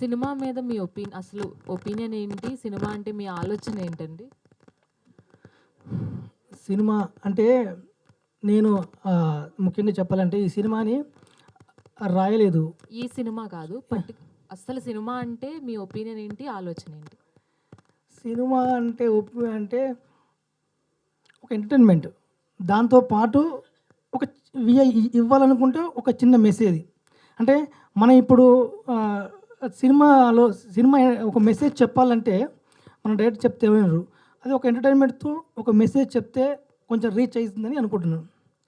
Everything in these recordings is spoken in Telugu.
సినిమా మీద మీ అసలు ఒపీనియన్ ఏంటి? సినిమా అంటే మీ ఆలోచన ఏంటండి? సినిమా అంటే నేను ముఖ్యంగా చెప్పాలంటే ఈ సినిమాని రాయలేదు. ఈ సినిమా కాదు. అస్సలు సినిమా అంటే మీ ఒపీనియన్ ఏంటి? ఆలోచన ఏంటి? సినిమా అంటే అంటే ఒక ఎంటర్టైన్మెంట్. దాంతో పాటు ఒక ఇవ్వాలనుకుంటే ఒక చిన్న మెసేజ్. అంటే మనం ఇప్పుడు సినిమా ఒక మెసేజ్ చెప్పాలంటే మనం డైరెక్ట్ చెప్తే వినరు. అది ఒక ఎంటర్టైన్మెంట్తో ఒక మెసేజ్ చెప్తే కొంచెం రీచ్ అవుతుందని అనుకుంటున్నాను.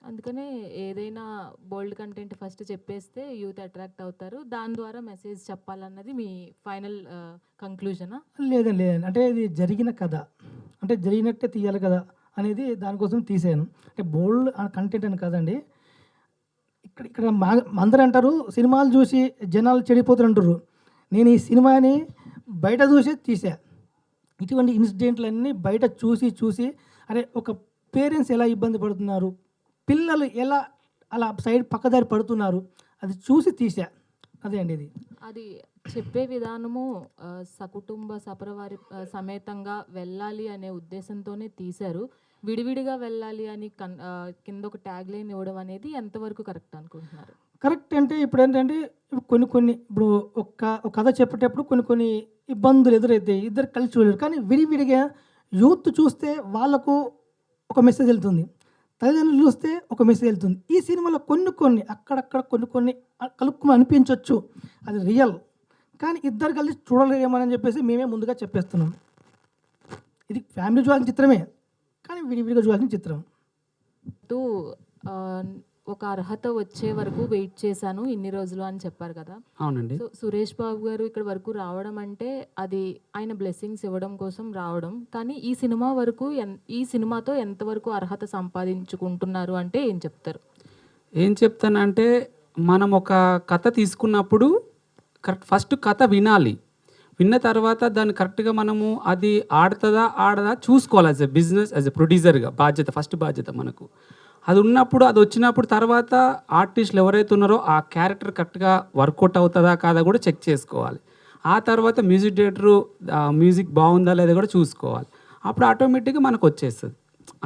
అందుకనే ఏదైనా బోల్డ్ కంటెంట్ ఫస్ట్ చెప్పేస్తే యూత్ అట్రాక్ట్ అవుతారు. దాని ద్వారా మెసేజ్ చెప్పాలన్నది మీ ఫైనల్ కంక్లూజనా? లేదండి. అంటే ఇది జరిగిన కథ. అంటే జరిగినట్టే తీయాలి కదా అనేది దానికోసం తీసాను. అంటే బోల్డ్ కంటెంట్ అని కాదండి. ఇక్కడ అందరూ అంటారు సినిమాలు చూసి జనాలు చెడిపోతారంటారు. నేను ఈ సినిమాని బయట చూసి తీసా. ఇటువంటి ఇన్సిడెంట్లన్నీ బయట చూసి అరే ఒక పేరెంట్స్ ఎలా ఇబ్బంది పడుతున్నారు, పిల్లలు ఎలా అలా సైడ్ పక్కదారి పడుతున్నారు, అది చూసి తీసా. అదే అండి ఇది. అది చెప్పే విధానము సకుటుంబ సపరివారి సమేతంగా వెళ్ళాలి అనే ఉద్దేశంతోనే తీశారు. విడివిడిగా వెళ్ళాలి అని కింద ఒక ట్యాగ్ లైన్ ఇవ్వడం అనేది ఎంతవరకు కరెక్ట్ అనుకుంటున్నారు? కరెక్ట్ అంటే ఇప్పుడు ఏంటంటే కొన్ని ఇప్పుడు ఒక కథ చెప్పేటప్పుడు కొన్ని ఇబ్బందులు ఎదురైతాయి. ఇద్దరు కలిసి చూడలేరు. కానీ విడివిడిగా యూత్ చూస్తే వాళ్ళకు ఒక మెసేజ్ వెళ్తుంది, తల్లిదండ్రులు చూస్తే ఒక మెసేజ్ వెళ్తుంది. ఈ సినిమాలో కొన్ని అక్కడక్కడ కొన్ని కలుపుకుని అనిపించవచ్చు, అది రియల్. కానీ ఇద్దరు కలిసి చూడలేమని చెప్పేసి మేమే ముందుగా చెప్పేస్తున్నాం. ఇది ఫ్యామిలీ చూడాల్సిన చిత్రమే, కానీ విడివిడిగా చూడాల్సిన చిత్రం. ఒక అర్హత వచ్చే వరకు వెయిట్ చేశాను ఇన్ని రోజులు అని చెప్పారు కదా. అవునండి. సో సురేష్ బాబు గారు ఇక్కడ వరకు రావడం అంటే అది ఆయన బ్లెస్సింగ్స్ ఇవ్వడం కోసం రావడం. కానీ ఈ సినిమాతో ఎంతవరకు అర్హత సంపాదించుకుంటున్నారు అంటే ఏం చెప్తారు? ఏం చెప్తానంటే మనం ఒక కథ తీసుకున్నప్పుడు ఫస్ట్ కథ వినాలి. విన్న తర్వాత దాన్ని కరెక్ట్గా మనము అది ఆడదా చూసుకోవాలి. As a business, as a ప్రొడ్యూసర్గా ఫస్ట్ బాధ్యత మనకు అది ఉన్నప్పుడు, అది వచ్చినప్పుడు తర్వాత ఆర్టిస్టులు ఎవరైతే ఉన్నారో ఆ క్యారెక్టర్ కరెక్ట్గా వర్కౌట్ అవుతుందా కాదా కూడా చెక్ చేసుకోవాలి. ఆ తర్వాత మ్యూజిక్ డైరెక్టరు మ్యూజిక్ బాగుందా లేదా కూడా చూసుకోవాలి. అప్పుడు ఆటోమేటిక్గా మనకు వచ్చేస్తుంది,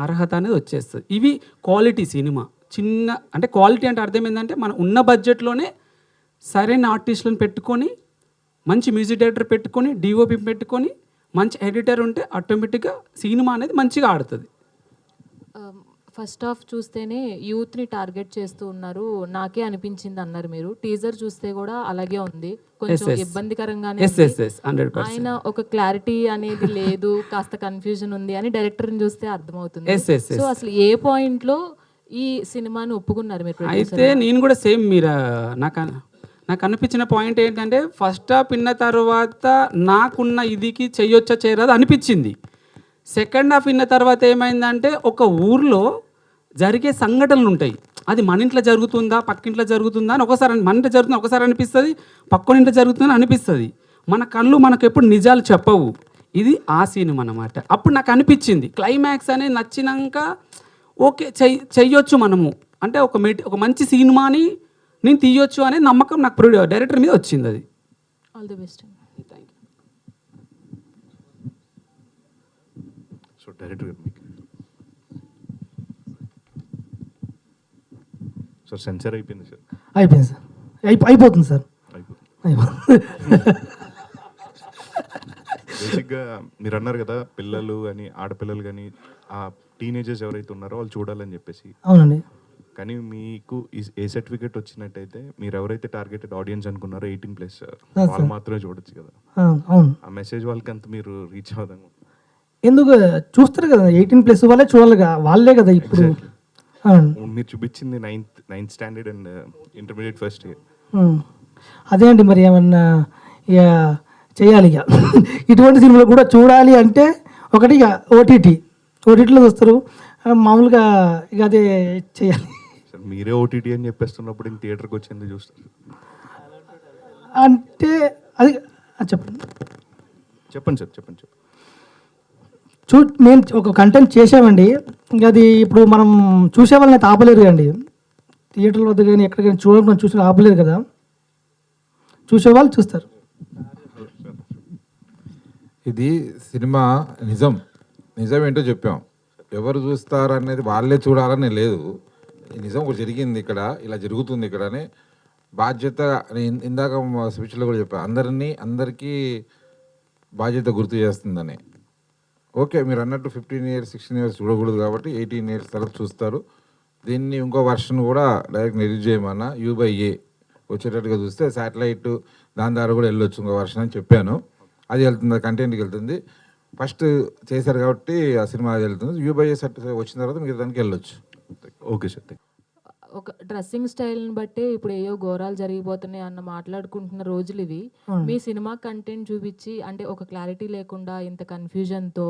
అర్హత అనేది వచ్చేస్తుంది. ఇవి క్వాలిటీ సినిమా. అంటే క్వాలిటీ అంటే అర్థం ఏంటంటే మనం ఉన్న బడ్జెట్లోనే సరైన ఆర్టిస్టులను పెట్టుకొని, మంచి మ్యూజిక్ డైరెక్టర్ పెట్టుకొని, డిఓపి పెట్టుకొని, మంచి ఎడిటర్ ఉంటే ఆటోమేటిక్గా సినిమా అనేది మంచిగా ఆడుతుంది. ఫస్ట్ హాఫ్ చూస్తేనే యూత్ని టార్గెట్ చేస్తూ ఉన్నారు నాకే అనిపించింది అన్నారు మీరు. టీజర్ చూస్తే కూడా అలాగే ఉంది, కొంచెం ఇబ్బందికరంగానే. ఆయన ఒక క్లారిటీ అనేది లేదు, కాస్త కన్ఫ్యూజన్ ఉంది అని డైరెక్టర్ని చూస్తే అర్థమవుతుంది. సో అసలు ఏ పాయింట్లో ఈ సినిమాని ఒప్పుకున్నారు మీరు? అయితే నేను కూడా సేమ్ మీరు నాకు అనిపించిన పాయింట్ ఏంటంటే ఫస్ట్ హాఫ్ విన్న తర్వాత నాకున్న ఇదికి చెయ్యొచ్చా చేయరాదు అనిపించింది. సెకండ్ హాఫ్ విన్న తర్వాత ఏమైందంటే ఒక ఊర్లో జరిగే సంఘటనలు ఉంటాయి, అది మన ఇంట్లో జరుగుతుందా పక్కింట్లో జరుగుతుందా అని ఒకసారి, మన ఇంట్లో జరుగుతుందా ఒకసారి అనిపిస్తుంది, పక్కనింట్లో జరుగుతుందని అనిపిస్తుంది. మన కళ్ళు మనకు ఎప్పుడు నిజాలు చెప్పవు. ఇది ఆ సినిమా అన్నమాట. అప్పుడు నాకు అనిపించింది క్లైమాక్స్ అనేది నచ్చినాక ఓకే చెయ్యొచ్చు మనము, అంటే ఒక మంచి సినిమాని నేను తీయొచ్చు అనే నమ్మకం నాకు డైరెక్టర్ మీద వచ్చింది. అది all the best. Thank you. So director గారు మీకు సార్ సెన్సర్ అయిపోయింది సార్? అయిపోయింది సార్. అయిపోతుంది సార్. బేసిక్గా మీరు అన్నారు కదా పిల్లలు కానీ ఆడపిల్లలు కానీ ఆ టీనేజర్స్ ఎవరైతే ఉన్నారో వాళ్ళు చూడాలని చెప్పేసి. అవునండి. కానీ మీకు ఏ సర్టిఫికేట్ వచ్చినట్టయితే మీరు ఎవరైతే టార్గెటెడ్ ఆడియన్స్ అనుకున్నారో 18+ వాళ్ళు మాత్రమే చూడొచ్చు కదా. అవును. ఆ మెసేజ్ వాళ్ళకి అంత మీరు రీచ్ అవుదాము ఎందుకు చూస్తారు కదా, 18+ వాళ్ళే చూడాలిగా, వాళ్ళే కదా ఇప్పుడు. మీరు చూపించింది 9th standard and intermediate first year. అదే అండి, మరి ఏమన్నా ఇక చేయాలి. ఇక ఇటువంటి సినిమాలు కూడా చూడాలి అంటే ఒకటి ఇక ఓటీటీలో చూస్తారు మామూలుగా, ఇక అదే చేయాలి. సార్ మీరే ఓటీటీ అని చెప్పేస్తున్నప్పుడు ఇంక థియేటర్కి వచ్చేందుకు చూస్తారు అంటే అది చెప్పండి సార్ చెప్పండి. మేము ఒక కంటెంట్ చేసామండి, ఇంకా అది ఇప్పుడు మనం చూసే వాళ్ళని అయితే ఆపలేరు అండి. థియేటర్ల వద్ద కానీ ఎక్కడికైనా చూసి ఆపలేరు కదా, చూసేవాళ్ళు చూస్తారు. ఇది సినిమా నిజం ఏంటో చెప్పాం. ఎవరు చూస్తారు అనేది వాళ్ళే చూడాలని లేదు. నిజం ఒకటి జరిగింది ఇక్కడ, ఇలా జరుగుతుంది ఇక్కడ అని బాధ్యత. ఇందాక స్పీచ్లో కూడా చెప్పాను, అందరికీ బాధ్యత గుర్తు చేస్తుందని. ఓకే, మీరు అన్నట్టు 15 years 16 years చూడకూడదు కాబట్టి 18 years తర్వాత చూస్తారు. దీన్ని ఇంకో వర్షన్ కూడా డైరెక్ట్ ఎడిట్ చేయమన్నా U/A వచ్చేటట్టుగా చూస్తే శాటిలైట్ దాని ద్వారా కూడా వెళ్ళొచ్చు ఇంకో వర్షన్ అని చెప్పాను. అది వెళ్తుంది, కంటెంట్కి వెళ్తుంది. ఫస్ట్ చేశారు కాబట్టి ఆ సినిమా అది వెళ్తుంది. U/A సర్టిఫికేట్ వచ్చిన తర్వాత మీరు దానికి వెళ్ళొచ్చు. Okay sir. ఒక డ్రెస్సింగ్ స్టైల్ని బట్టే ఇప్పుడు ఏయో ఘోరాలు జరిగిపోతున్నాయి అన్న మాట్లాడుకుంటున్న రోజులు ఇవి. మీ సినిమా కంటెంట్ చూపించి అంటే ఒక క్లారిటీ లేకుండా ఇంత కన్ఫ్యూజన్తో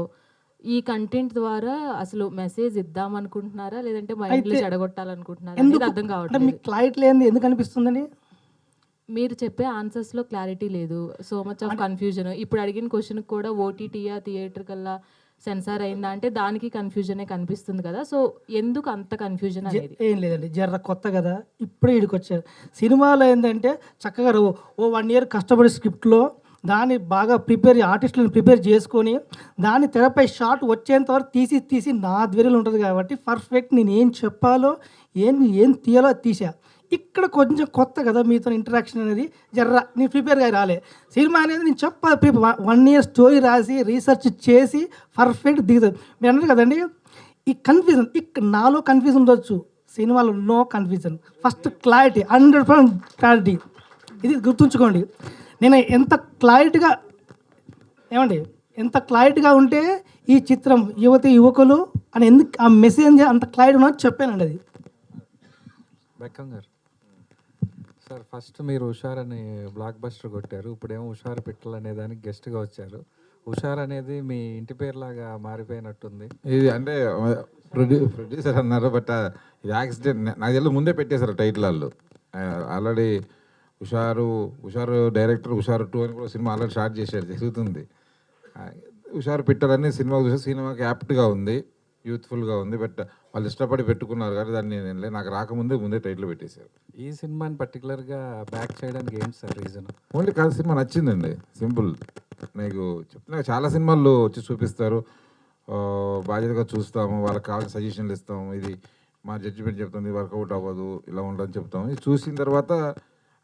ఈ కంటెంట్ ద్వారా అసలు మెసేజ్ ఇద్దాం అనుకుంటున్నారా లేదంటే మైండ్లో చెడగొట్టాలనుకుంటున్నారా అనేది అర్థం కావట్లేదు. మీకు క్లారిటీ లేని ఎందుకు అనిపిస్తుందని? మీరు చెప్పే ఆన్సర్స్లో క్లారిటీ లేదు, సో మచ్ ఆఫ్ కన్ఫ్యూజన్. ఇప్పుడు అడిగిన క్వశ్చన్కి కూడా ఓటీటీయా థియేటర్ కల్లా సెన్సార్ అయిందా అంటే దానికి కన్ఫ్యూజనే కనిపిస్తుంది కదా. సో ఎందుకు అంత కన్ఫ్యూజన్ అనేది? ఏం లేదండి, జర్ర కొత్త కదా, ఇప్పుడే ఇక్కడికి వచ్చారు. సినిమాలో ఏంటంటే చక్కగా ఓ 1 year కష్టపడి స్క్రిప్ట్లో దాన్ని బాగా ఆర్టిస్టులను ప్రిపేర్ చేసుకొని దాన్ని తెరపై షాట్ వచ్చేంత వరకు తీసి నా ధ్వరిలో ఉంటుంది కాబట్టి పర్ఫెక్ట్ నేను ఏం చెప్పాలో ఏం తీయాలో అది తీసా. ఇక్కడ కొంచెం కొత్త కదా మీతో ఇంటరాక్షన్ అనేది, జర్ర నేను ప్రిపేర్గా రాలే. సినిమా అనేది నేను చెప్పాలి, 1 year స్టోరీ రాసి రీసెర్చ్ చేసి పర్ఫెక్ట్ దిగుతుంది. మీరు అన్నారు కదండి ఈ కన్ఫ్యూజన్, ఇక్కడ నాలో కన్ఫ్యూజన్ ఉండొచ్చు, సినిమాలో no confusion. First clarity, 100% clarity. ఇది గుర్తుంచుకోండి. నేను ఎంత క్లారిటీగా ఉంటే ఈ చిత్రం యువకులు అని ఎందుకు ఆ మెసేజ్ అంత క్లారిటీ ఉన్నది చెప్పానండి. అది బెక్కం గారు సార్, ఫస్ట్ మీరు హుషార్ అని బ్లాక్ బస్టర్ కొట్టారు, ఇప్పుడేమో హుషారు పిట్టలు అనే దానికి గెస్ట్గా వచ్చారు. హుషార్ అనేది మీ ఇంటి పేరులాగా మారిపోయినట్టుంది. ఇది అంటే ప్రొడ్యూసర్ అన్నారు, బట్ ఇది యాక్సిడెంట్. నాకు తెలియదు, ముందే పెట్టేశారు టైటిల్ వాళ్ళు. ఆల్రెడీ హుషారు డైరెక్టర్ హుషారు 2 అని కూడా సినిమా ఆల్రెడీ స్టార్ట్ చేశారు, జరుగుతుంది. హుషారు పిట్టలన్నీ సినిమాకు చూస్తే సినిమాకి యాప్ట్గా ఉంది, యూత్ఫుల్గా ఉంది. బట్ వాళ్ళు ఇష్టపడి పెట్టుకున్నారు కానీ దాన్ని నాకు ముందే టైటిల్ పెట్టేశారు. ఈ సినిమాని పర్టికులర్గా బ్యాక్ చేయడానికి ఏంటి సార్ రీజన్? ఓన్లీ కాదు, సినిమా నచ్చిందండి, సింపుల్. నీకు చెప్తున్నా, చాలా సినిమాల్లో వచ్చి చూపిస్తారు, బాధ్యతగా చూస్తాము, వాళ్ళకి కావాల్సిన సజెషన్లు ఇస్తాము, ఇది మా జడ్జిమెంట్ చెప్తుంది, వర్కౌట్ అవ్వదు, ఇలా ఉండదని చెప్తాము. ఇది చూసిన తర్వాత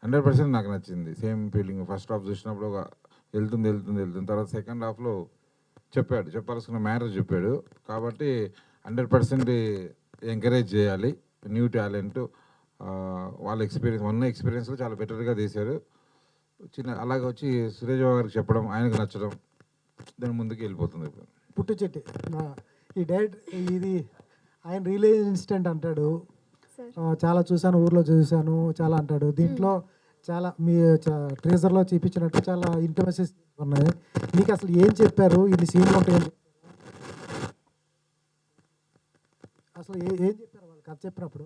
100% నాకు నచ్చింది. సేమ్ ఫీలింగ్ ఫస్ట్ హాఫ్ చూసినప్పుడు వెళ్తుంది. తర్వాత సెకండ్ హాఫ్లో చెప్పాల్సిన మ్యాటర్ చెప్పాడు కాబట్టి 100% ఎంకరేజ్ చేయాలి. న్యూ టాలెంట్, వాళ్ళ ఎక్స్పీరియన్స్లో చాలా బెటర్గా తీశారు. అలాగే వచ్చి సురేష్ బాబు గారికి చెప్పడం, ఆయనకు నచ్చడం, దాని ముందుకు వెళ్ళిపోతుంది. పుట్టు చెట్టి ఈ ఇది ఆయన రియల్ ఇన్సిడెంట్ అంటాడు, చాలా చూశాను, ఊర్లో చూశాను చాలా అంటాడు. దీంట్లో చాలా మీ ట్రేజర్లో చూపించినట్టు చాలా ఇంటిమసీస్ ఉన్నాయి. మీకు అసలు ఏం చెప్పారు, ఇన్ని సీన్లు ఉంటాయని అసలు ఏం చెప్పారు వాళ్ళు కథ చెప్పినప్పుడు?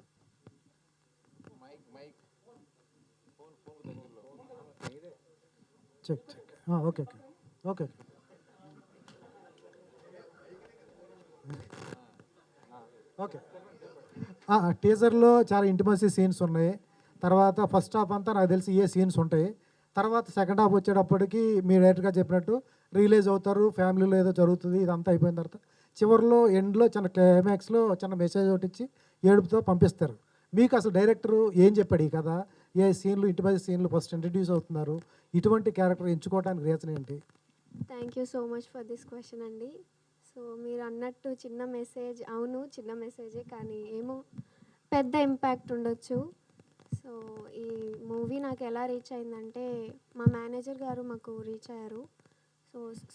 Check okay okay. టీజర్లో చాలా ఇంటిమసీ సీన్స్ ఉన్నాయి. తర్వాత ఫస్ట్ హాఫ్ అంతా నాకు తెలిసి ఏ సీన్స్ ఉంటాయి. తర్వాత సెకండ్ హాఫ్ వచ్చేటప్పటికి మీరు డైరెక్ట్గా చెప్పినట్టు రిలీజ్ అవుతారు, ఫ్యామిలీలో ఏదో జరుగుతుంది, ఇదంతా అయిపోయిన తర్వాత చివరిలో ఎండ్లో చిన్న క్లైమాక్స్లో చిన్న మెసేజ్ ఒకటి ఇచ్చి ఏడుపుతో పంపిస్తారు. మీకు అసలు డైరెక్టర్ ఏం చెప్పాడు ఈ కథ? ఏ సీన్లు ఇంటిమసీ సీన్లు ఫస్ట్ ఇంట్రడ్యూస్ అవుతున్నారు, ఇటువంటి క్యారెక్టర్ ఎంచుకోవడానికి రీజన్ ఏంటి? Thank you so much for this question అండి. సో మీరు అన్నట్టు చిన్న మెసేజ్, అవును చిన్న మెసేజే, కానీ ఏమో పెద్ద ఇంపాక్ట్ ఉండొచ్చు. సో ఈ మూవీ నాకు ఎలా రీచ్ అయిందంటే మా మేనేజర్ గారు మాకు రీచ్ అయ్యారు.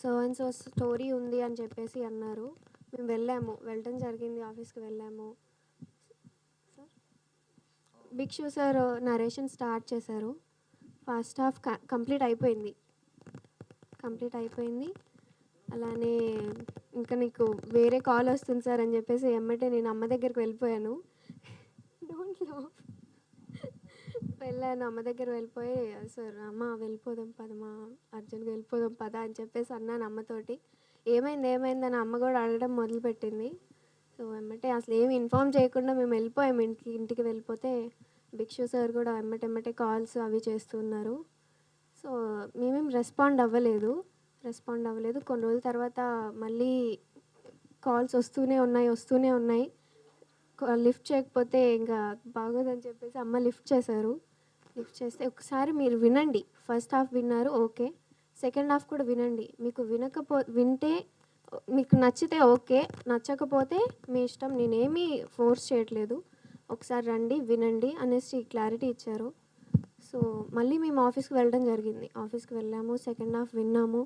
సో అండ్ సో స్టోరీ ఉంది అని చెప్పేసి అన్నారు. మేము వెళ్ళటం జరిగింది, ఆఫీస్కి వెళ్ళాము. సార్ భిక్షు సార్ నరేషన్ స్టార్ట్ చేశారు. ఫస్ట్ హాఫ్ కంప్లీట్ అయిపోయింది. అలానే ఇంకా నీకు వేరే కాల్ వస్తుంది సార్ అని చెప్పేసి ఎమ్మటే నేను అమ్మ దగ్గరికి వెళ్ళిపోయాను. వెళ్ళాను, అమ్మ దగ్గర వెళ్ళిపోయి, సార్ అమ్మ వెళ్ళిపోదాం పదమ్మా, అర్జెంట్గా వెళ్ళిపోదాం పద అని చెప్పేసి అన్నాను అమ్మతోటి. ఏమైందని అమ్మ కూడా అడగడం మొదలుపెట్టింది. సో ఎమ్మటే అసలు ఏమి ఇన్ఫామ్ చేయకుండా మేము వెళ్ళిపోయాము. ఇంటికి వెళ్ళిపోతే భిక్షు సార్ కూడా ఎమ్మటే కాల్స్ అవి చేస్తున్నారు. సో మేమేం రెస్పాండ్ అవ్వలేదు. రెస్పాండ్ అవ్వలేదు. కొన్ని రోజుల తర్వాత మళ్ళీ కాల్స్ వస్తూనే ఉన్నాయి. లిఫ్ట్ చేయకపోతే ఇంకా బాగోదని చెప్పేసి అమ్మ లిఫ్ట్ చేశారు. లిఫ్ట్ చేస్తే ఒకసారి మీరు వినండి, ఫస్ట్ హాఫ్ విన్నారు ఓకే, సెకండ్ హాఫ్ కూడా వినండి. మీకు వింటే మీకు నచ్చితే ఓకే, నచ్చకపోతే మీ ఇష్టం, నేనేమీ ఫోర్స్ చేయట్లేదు. ఒకసారి రండి వినండి అనేసి క్లారిటీ ఇచ్చారు. సో మళ్ళీ మేము ఆఫీస్కి వెళ్ళడం జరిగింది. ఆఫీస్కి వెళ్ళాము, సెకండ్ హాఫ్ విన్నాము.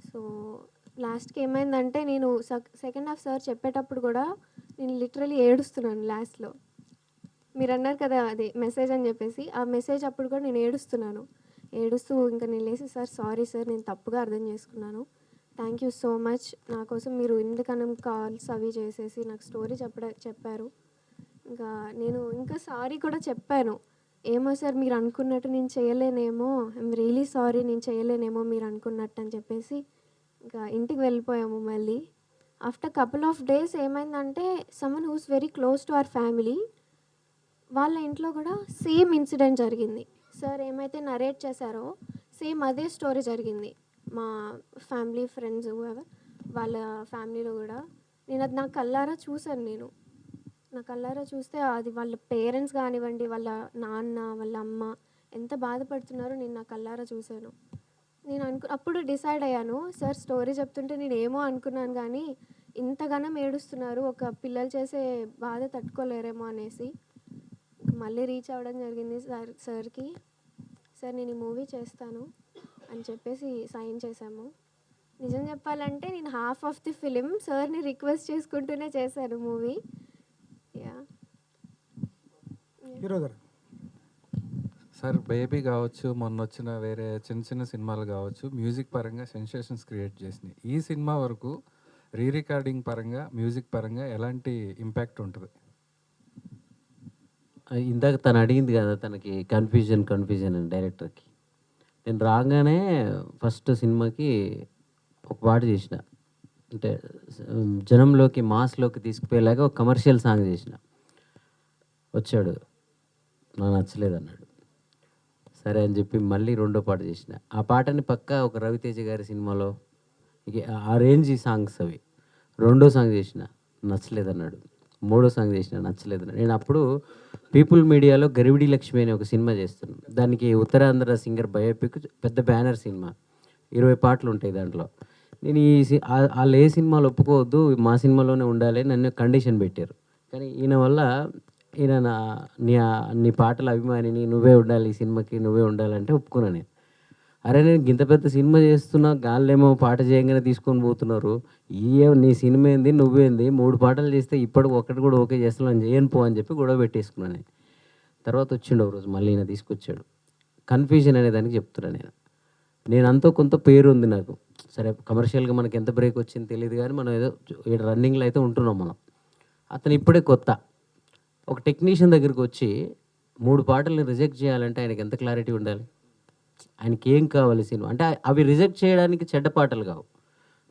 సో లాస్ట్కి ఏమైందంటే నేను సెకండ్ హాఫ్ సార్ చెప్పేటప్పుడు కూడా నేను లిటరలీ ఏడుస్తున్నాను లాస్ట్లో. మీరు అన్నారు కదా అది మెసేజ్ అని చెప్పేసి, ఆ మెసేజ్ అప్పుడు కూడా నేను ఏడుస్తూ ఇంకా నేను లేసి సార్ సారీ సార్, నేను తప్పుగా అర్థం చేసుకున్నాను, థ్యాంక్ యూ సో మచ్, నా కోసం మీరు ఇందుకనం కాల్స్ అవి చేసేసి నాకు స్టోరీ చెప్పారు. ఇంకా నేను ఇంకా సారీ కూడా చెప్పాను. ఏమో సార్ మీరు అనుకున్నట్టు నేను చేయలేనేమో, ఐఎమ్ రియలీ సారీ, నేను చేయలేనేమో మీరు అనుకున్నట్టు అని చెప్పేసి ఇంకా ఇంటికి వెళ్ళిపోయాము. మళ్ళీ ఆఫ్టర్ కపుల్ ఆఫ్ డేస్ ఏమైందంటే someone who's very close to our family, వాళ్ళ ఇంట్లో కూడా సేమ్ ఇన్సిడెంట్ జరిగింది. సార్ ఏమైతే నరేట్ చేశారో సేమ్ అదే స్టోరీ జరిగింది. మా ఫ్యామిలీ ఫ్రెండ్స్ వాళ్ళ ఫ్యామిలీలో కూడా నేను అది నా కళ్ళారా చూశాను. నా కళ్ళారా చూస్తే అది వాళ్ళ పేరెంట్స్ కానివ్వండి, వాళ్ళ నాన్న వాళ్ళ అమ్మ ఎంత బాధపడుతున్నారో నేను నా కళ్ళారా చూశాను. నేను అప్పుడు డిసైడ్ అయ్యాను, సార్ స్టోరీ చెప్తుంటే నేను ఏమో అనుకున్నాను కానీ ఇంతగానం ఏడుస్తున్నారు, ఒక పిల్లలు చేసే బాధ తట్టుకోలేరేమో అనేసి మళ్ళీ రీచ్ అవ్వడం జరిగింది సార్కి. సార్ నేను ఈ మూవీ చేస్తాను అని చెప్పేసి సైన్ చేశాము. నిజం చెప్పాలంటే నేను హాఫ్ ఆఫ్ ది ఫిలిం సార్ని రిక్వెస్ట్ చేసుకుంటూనే చేశాను మూవీ. హీరో గారు సార్ బేబీ కావచ్చు, మొన్న వచ్చిన వేరే చిన్న సినిమాలు కావచ్చు, మ్యూజిక్ పరంగా సెన్సేషన్స్ క్రియేట్ చేసినాయి. ఈ సినిమా వరకు రికార్డింగ్ పరంగా మ్యూజిక్ పరంగా ఎలాంటి ఇంపాక్ట్ ఉంటుంది? ఇందాక తను అడిగింది కదా, తనకి కన్ఫ్యూజన్ అని డైరెక్టర్కి. నేను రాగానే ఫస్ట్ సినిమాకి ఒక పాట చేసిన, అంటే జనంలోకి మాస్లోకి తీసుకుపోయేలాగా ఒక కమర్షియల్ సాంగ్ చేసిన. వచ్చాడు, నాకు నచ్చలేదు అన్నాడు. సరే అని చెప్పి మళ్ళీ రెండో పాట చేసిన. ఆ పాటని పక్కా ఒక రవితేజ గారి సినిమాలో ఇక ఆ రేంజ్ సాంగ్స్ అవి. రెండో సాంగ్ చేసిన, నచ్చలేదు అన్నాడు. మూడో సాంగ్ చేసిన, నచ్చలేదు. నేను అప్పుడు పీపుల్ మీడియాలో గరివిడి లక్ష్మి అనే ఒక సినిమా చేస్తున్నాను. దానికి ఉత్తరాంధ్ర సింగర్ బయోపిక్, పెద్ద బ్యానర్ సినిమా, 20 పాటలు ఉంటాయి దాంట్లో. నేను వాళ్ళు ఏ సినిమాలు ఒప్పుకోవద్దు, మా సినిమాలోనే ఉండాలి, నన్ను కండిషన్ పెట్టారు. కానీ ఈయన వల్ల నీ పాటల అభిమానిని, నువ్వే ఉండాలి ఈ సినిమాకి, నువ్వే ఉండాలంటే ఒప్పుకున్నాను నేను. అరే నేను ఇంత పెద్ద సినిమా చేస్తున్నా, గాళ్ళేమో పాట చేయగానే తీసుకొని పోతున్నారు, నీ సినిమా ఏంది, నువ్వేంది, 3 పాటలు చేస్తే ఇప్పటికి ఒకటి కూడా ఓకే చేస్తాను చేయను పో అని చెప్పి గొడవ పెట్టేసుకున్నాను నేను. తర్వాత వచ్చిండు ఒక రోజు మళ్ళీ ఈయన తీసుకొచ్చాడు. కన్ఫ్యూజన్ అనే దానికి చెప్తున్నాను నేను అంతా కొంత పేరు ఉంది నాకు. సరే కమర్షియల్గా మనకి ఎంత బ్రేక్ వచ్చింది తెలియదు కానీ మనం ఏదో రన్నింగ్లో అయితే ఉంటున్నాం మనం. అతను ఇప్పుడే కొత్త. ఒక టెక్నీషియన్ దగ్గరికి వచ్చి 3 పాటల్ని రిజెక్ట్ చేయాలంటే ఆయనకి ఎంత క్లారిటీ ఉండాలి, ఆయనకి ఏం కావాలి సినిమా అంటే. అవి రిజెక్ట్ చేయడానికి చెడ్డ పాటలు కావు,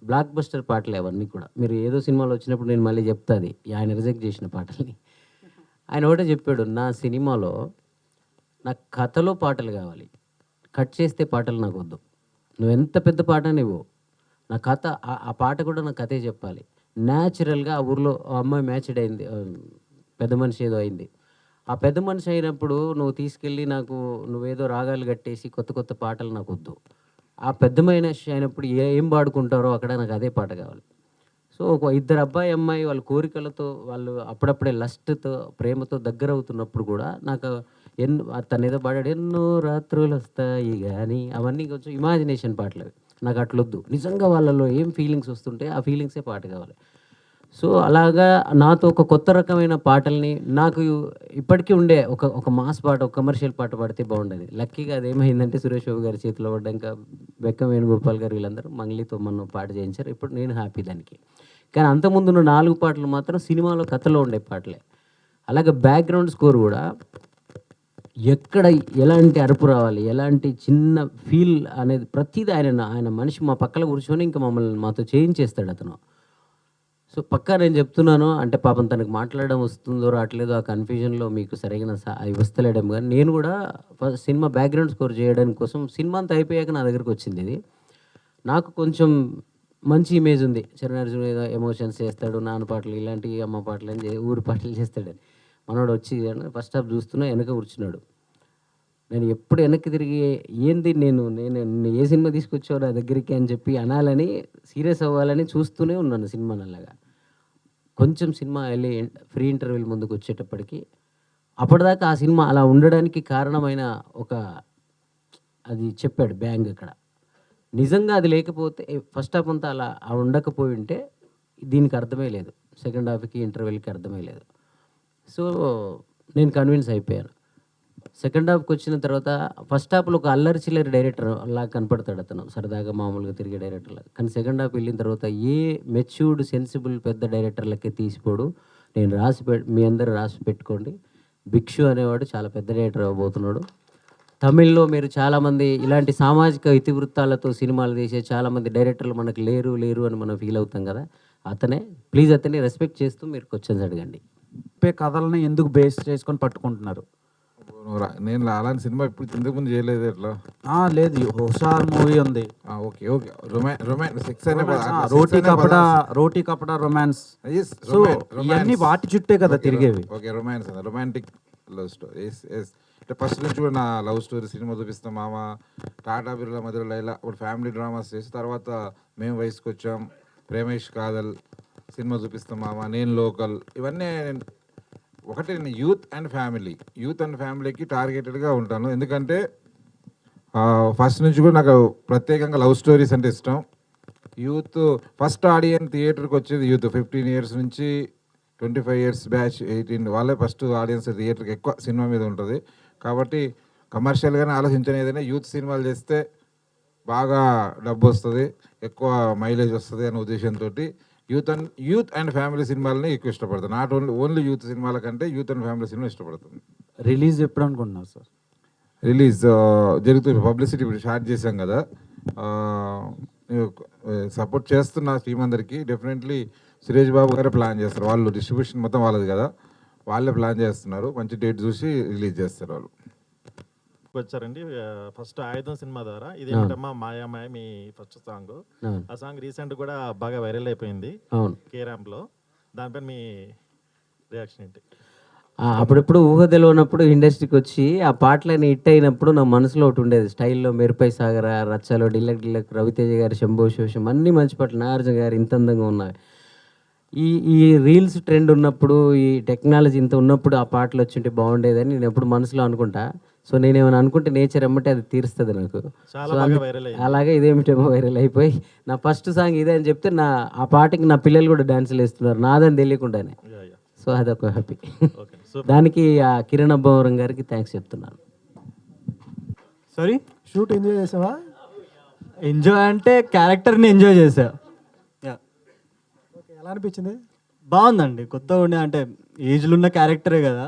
బ్లాక్ బస్టర్ పాటలు అవన్నీ కూడా. మీరు ఏదో సినిమాలో వచ్చినప్పుడు నేను మళ్ళీ చెప్తాది ఆయన రిజెక్ట్ చేసిన పాటల్ని. ఆయన ఒకటే చెప్పాడు, నా సినిమాలో నాకు కథలో పాటలు కావాలి, కట్ చేస్తే పాటలు నాకు వద్దు. నువ్వు ఎంత పెద్ద పాట నువ్వు, నా కథ, ఆ పాట కూడా నా కథే చెప్పాలి. న్యాచురల్గా ఆ ఊర్లో ఆ అమ్మాయి మ్యాచ్డ్ అయింది, పెద్ద మనిషి ఏదో అయింది. ఆ పెద్ద మనిషి అయినప్పుడు నువ్వు తీసుకెళ్ళి నాకు నువ్వేదో రాగాలు కట్టేసి కొత్త పాటలు నాకు వద్దు. ఆ పెద్ద మనిషి అయినప్పుడు ఏం పాడుకుంటారో అక్కడ నాకు అదే పాట కావాలి. సో ఒక ఇద్దరు అబ్బాయి అమ్మాయి వాళ్ళ కోరికలతో, వాళ్ళు అప్పుడప్పుడే లస్ట్తో ప్రేమతో దగ్గర అవుతున్నప్పుడు కూడా నాకు తను ఏదో పాడాడు, ఎన్నో రాత్రులు వస్తాయి కానీ, అవన్నీ కొంచెం ఇమాజినేషన్ పాటలు అవి. నాకు అట్లొద్దు, నిజంగా వాళ్ళలో ఏం ఫీలింగ్స్ వస్తుంటే ఆ ఫీలింగ్సే పాట కావాలి. సో అలాగా నాతో ఒక కొత్త రకమైన పాటల్ని, నాకు ఇప్పటికీ ఉండే ఒక మాస్ పాట, ఒక కమర్షియల్ పాట పాడితే బాగుండేది. లక్కీగా అదేమైందంటే సురేష్ బాబు గారి చేతిలో పడ్డాక బెక్కం వేణుగోపాల్ గారు వీళ్ళందరూ మంగ్లీతో మనం పాట చేయించారు. ఇప్పుడు నేను హ్యాపీ దానికి. కానీ అంతకుముందున్న 4 పాటలు మాత్రం సినిమాలో కథలో ఉండే పాటలే. అలాగే బ్యాక్గ్రౌండ్ స్కోర్ కూడా ఎక్కడ ఎలాంటి అరుపు రావాలి, ఎలాంటి చిన్న ఫీల్ అనేది ప్రతిదీ ఆయన మనిషి మా పక్కన కూర్చొని ఇంకా మాతో చేయించేస్తాడు అతను. సో పక్కా నేను చెప్తున్నాను, అంటే పాపం తనకు మాట్లాడడం వస్తుందో రావట్లేదో ఆ కన్ఫ్యూజన్లో మీకు సరైన వస్తలేడం. కానీ నేను కూడా సినిమా బ్యాక్గ్రౌండ్ స్కోర్ చేయడానికి కోసం సినిమా అంతా అయిపోయాక నా దగ్గరికి వచ్చింది ఇది. నాకు కొంచెం మంచి ఇమేజ్ ఉంది. చరణ్ అర్జున్ ఏదో ఎమోషన్స్ చేస్తాడు, నాన్న పాటలు ఇలాంటి అమ్మ పాటలు అని ఊరి పాటలు చేస్తాడని. మనోడు వచ్చి ఫస్ట్ హాఫ్ చూస్తున్నా వెనక కూర్చున్నాడు. నేను ఎప్పుడు వెనక్కి తిరిగి ఏంది నేను నేను ఏ సినిమా తీసుకొచ్చావు నా దగ్గరికి అని చెప్పి అనాలని, సీరియస్ అవ్వాలని చూస్తూనే ఉన్నాను సినిమాని. అలాగా కొంచెం సినిమా వెళ్ళి ఫ్రీ ఇంటర్వ్యూల ముందుకు వచ్చేటప్పటికి అప్పటిదాకా ఆ సినిమా అలా ఉండడానికి కారణమైన ఒక అది చెప్పాడు బ్యాంగ్ అక్కడ. నిజంగా అది లేకపోతే ఫస్ట్ హాఫ్ అంతా అలా ఉండకపోయి ఉంటే దీనికి అర్థమే లేదు, సెకండ్ హాఫ్కి ఇంటర్వెల్కి అర్థమే లేదు. సో నేను కన్విన్స్ అయిపోయాను. సెకండ్ హాఫ్కి వచ్చిన తర్వాత ఫస్ట్ హాఫ్లో ఒక అల్లరి చిల్లరి డైరెక్టర్ అలా కనపడతాడు అతను, సరదాగా మామూలుగా తిరిగే డైరెక్టర్ లాగా. కానీ సెకండ్ హాఫ్ వెళ్ళిన తర్వాత ఏ మెచ్యూర్డ్ సెన్సిబుల్ పెద్ద డైరెక్టర్లకే తీసిపోడు. నేను మీ అందరూ రాసి పెట్టుకోండి, భిక్షు అనేవాడు చాలా పెద్ద డైరెక్టర్ అవ్వబోతున్నాడు. తమిళ్లో మీరు చాలామంది ఇలాంటి సామాజిక ఇతివృత్తాలతో సినిమాలు తీసే చాలామంది డైరెక్టర్లు మనకు లేరు అని మనం ఫీల్ అవుతాం కదా, అతనే. ప్లీజ్ అతన్ని రెస్పెక్ట్ చేస్తూ మీరు క్వశ్చన్స్ అడగండి. కథలను ఎందుకు బేస్ చేసుకొని పట్టుకుంటున్నారు? నేను అలాంటి సినిమా ఇప్పుడు ఇంతకు ముందు చేయలేదు. ఎట్లా లేదు, హుషార్ మూవీ ఉంది. Okay okay, romance, Roti Kapada romance, so ఇవన్నీ వాటి చుట్టే కదా తిరిగేవి. Okay, romance, romantic love story. అంటే ఫస్ట్ నుంచి కూడా నా లవ్ స్టోరీ సినిమా చూపిస్తాం మామ, టాటా బిర్లా మధ్యలో లైలా, ఇప్పుడు ఫ్యామిలీ డ్రామాస్ చేసి తర్వాత మేము వయసుకు వచ్చాం, ప్రేమేష్ కాదల్ సినిమా చూపిస్తాం మామ, నేను లోకల్, ఇవన్నీ ఒకటి. నేను యూత్ అండ్ ఫ్యామిలీకి టార్గెటెడ్గా ఉంటాను. ఎందుకంటే ఫస్ట్ నుంచి కూడా నాకు ప్రత్యేకంగా లవ్ స్టోరీస్ అంటే ఇష్టం. యూత్ ఫస్ట్ ఆడియన్స్ థియేటర్కి వచ్చేది యూత్ 15 years నుంచి 25 years బ్యాచ్ 18 వాళ్ళే ఫస్ట్ ఆడియన్స్ థియేటర్కి ఎక్కువ సినిమా మీద ఉంటుంది. కాబట్టి కమర్షియల్గానే ఆలోచించిన ఏదైనా యూత్ సినిమాలు చేస్తే బాగా డబ్బు వస్తుంది, ఎక్కువ మైలేజ్ వస్తుంది అనే ఉద్దేశంతో యూత్ అండ్ ఫ్యామిలీ సినిమాలని ఎక్కువ ఇష్టపడతాను. నాట్ ఓన్లీ యూత్ సినిమాల కంటే యూత్ అండ్ ఫ్యామిలీ సినిమా ఇష్టపడుతుంది. రిలీజ్ ఎప్పుడు అనుకుంటున్నారు సార్? రిలీజ్ జరుగుతుంది, పబ్లిసిటీ ఇప్పుడు స్టార్ట్ చేశాం కదా, సపోర్ట్ చేస్తున్న టీమ్ అందరికీ. డెఫినెట్లీ సురేష్ బాబు గారే ప్లాన్ చేస్తారు, వాళ్ళు డిస్ట్రిబ్యూషన్ మొత్తం వాళ్ళది కదా, వాళ్ళే ప్లాన్ చేస్తున్నారు. మంచి డేట్ చూసి రిలీజ్ చేస్తారు వాళ్ళు. వచ్చారండి ఫస్ట్ ఆయుధం సినిమా ద్వారా. ఇదేమిటమ్మా మాయా మాయ మీ ఫస్ట్ సాంగ్. ఆ సాంగ్ రీసెంట్ కూడా బాగా వైరల్ అయిపోయింది కే ర్యాంప్లో. దానిపైన మీ రియాక్షన్ ఏంటి? అప్పుడెప్పుడు ఊహ తెలియనప్పుడు ఇండస్ట్రీకి వచ్చి ఆ పాటలని హిట్ అయినప్పుడు నా మనసులో ఒకటి ఉండేది, స్టైల్లో మెరుపై సాగర, రచ్చలో డిల్లక్ రవితేజ గారి శంభో శోషం, అన్ని మంచి పాటలు, నాగార్జున గారు ఇంత అందంగా ఉన్నాయి. ఈ రీల్స్ ట్రెండ్ ఉన్నప్పుడు, ఈ టెక్నాలజీ ఇంత ఉన్నప్పుడు ఆ పాటలు వచ్చి ఉంటే బాగుండేదని నేను ఎప్పుడు మనసులో అనుకుంటా. సో నేనేమైనా అనుకుంటే నేచర్ ఎమ్మటే అది తీరుస్తుంది నాకు. సో అలాగే ఇదేమిటేమో వైరల్ అయిపోయి నా ఫస్ట్ సాంగ్ ఇదే అని చెప్తే ఆ పాటకి నా పిల్లలు కూడా డాన్సులు వేస్తున్నారు నాదని తెలియకుండానే. సో అదొక హ్యాపీ. దానికి ఆ కిరణ్ అబ్బవరం గారికి థ్యాంక్స్ చెప్తున్నాను. సారీ, షూట్ ఎంజాయ్ చేసావా? ఎంజాయ్ అంటే క్యారెక్టర్ని ఎంజాయ్ చేసా. ఎలా అనిపించింది? బాగుందండి, కొత్తగా ఉండే, అంటే ఏజ్లో ఉన్న క్యారెక్టరే కదా,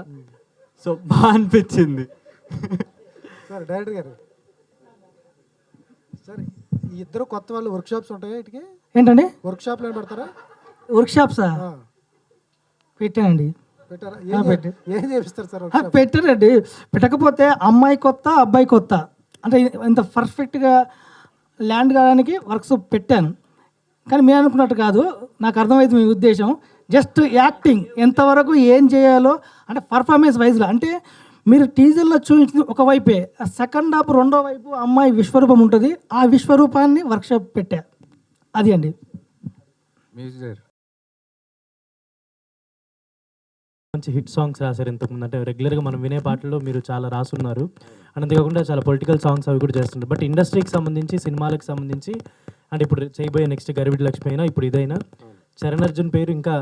సో బాగా అనిపించింది. సార్ డైరెక్టర్ గారు, సార్ ఈ ఇద్దరు కొత్త వాళ్ళు వర్క్షాప్స్ ఉంటాయా? ఇటుకి ఏంటండి వర్క్షాప్లో పెడతారా? వర్క్షాప్సా? పెట్టానండి. పెట్టారా? ఏం చేపిస్తారు సార్? పెట్టారండి. పెట్టకపోతే అమ్మాయి కొత్త, అబ్బాయి కొత్త, అంటే ఇంత పర్ఫెక్ట్గా ల్యాండ్ కావడానికి వర్క్స్ పెట్టాను. కానీ మీరు అనుకున్నట్టు కాదు, నాకు అర్థమైంది మీ ఉద్దేశం. జస్ట్ యాక్టింగ్ ఎంతవరకు ఏం చేయాలో, అంటే పర్ఫార్మెన్స్ వైజ్లో, అంటే మీరు టీజర్లో చూపించింది ఒకవైపే, సెకండ్ హాఫ్ రెండో వైపు అమ్మాయి విశ్వరూపం ఉంటుంది, ఆ విశ్వరూపాన్ని వర్క్షాప్ పెట్టా. అది అండి. మంచి హిట్ సాంగ్స్ రాశారు ఇంతకుముందు, అంటే రెగ్యులర్గా మనం వినే పాటల్లో మీరు చాలా రాసున్నారు. అంతేకాకుండా చాలా పొలిటికల్ సాంగ్స్ అవి కూడా చేస్తున్నారు. బట్ ఇండస్ట్రీకి సంబంధించి, సినిమాలకు సంబంధించి, అంటే ఇప్పుడు చేయబోయే నెక్స్ట్ గరివిడి లక్ష్మి అయినా, ఇప్పుడు ఇదైనా, చరణ్ అర్జున్ పేరు ఇంకా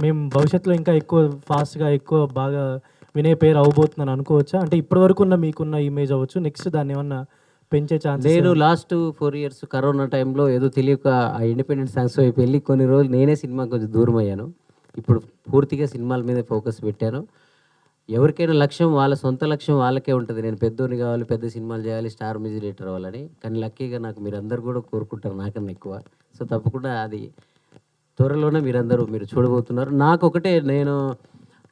మేము భవిష్యత్తులో ఇంకా ఎక్కువ ఫాస్ట్గా ఎక్కువ బాగా వినే పేరు అవ్వబోతుందని అనుకోవచ్చా? అంటే ఇప్పటి వరకు ఉన్న మీకున్న ఇమేజ్ అవ్వచ్చు, నెక్స్ట్ దాన్ని ఏమన్నా పెంచే ఛాన్స్? నేను లాస్ట్ 4 years కరోనా టైంలో ఏదో తెలియక ఆ ఇండిపెండెంట్ సాంగ్స్ వైపు వెళ్ళి కొన్ని రోజులు నేనే సినిమా కొంచెం దూరం అయ్యాను. ఇప్పుడు పూర్తిగా సినిమాల మీద ఫోకస్ పెట్టాను. ఎవరికైనా లక్ష్యం, వాళ్ళ సొంత లక్ష్యం వాళ్ళకే ఉంటుంది. నేను పెద్దోని కావాలి, పెద్ద సినిమాలు చేయాలి, స్టార్ మ్యూజిక్ డైరెక్టర్ అవ్వాలని. కానీ లక్కీగా నాకు మీరందరూ కూడా కోరుకుంటారు నాకన్నా ఎక్కువ. సో తప్పకుండా అది త్వరలోనే మీరు చూడబోతున్నారు. నాకు ఒకటే, నేను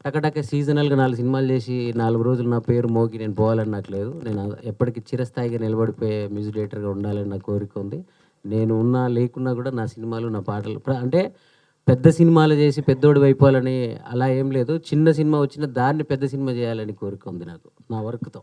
టకటక సీజనల్గా 4 సినిమాలు చేసి 4 రోజులు నా పేరు మోగి నేను పోవాలని నాకు లేదు. నేను ఎప్పటికీ చిరస్థాయిగా నిలబడిపోయే మ్యూజిక్ డైరెక్టర్గా ఉండాలని నా కోరిక ఉంది. నేను ఉన్నా లేకున్నా కూడా నా సినిమాలు నా పాటలు అంటే పెద్ద సినిమాలు చేసి పెద్దోడు అయిపోవాలని అలా ఏం లేదు. చిన్న సినిమా వచ్చిన దాన్ని పెద్ద సినిమా చేయాలని కోరిక ఉంది నాకు నా వర్క్తో.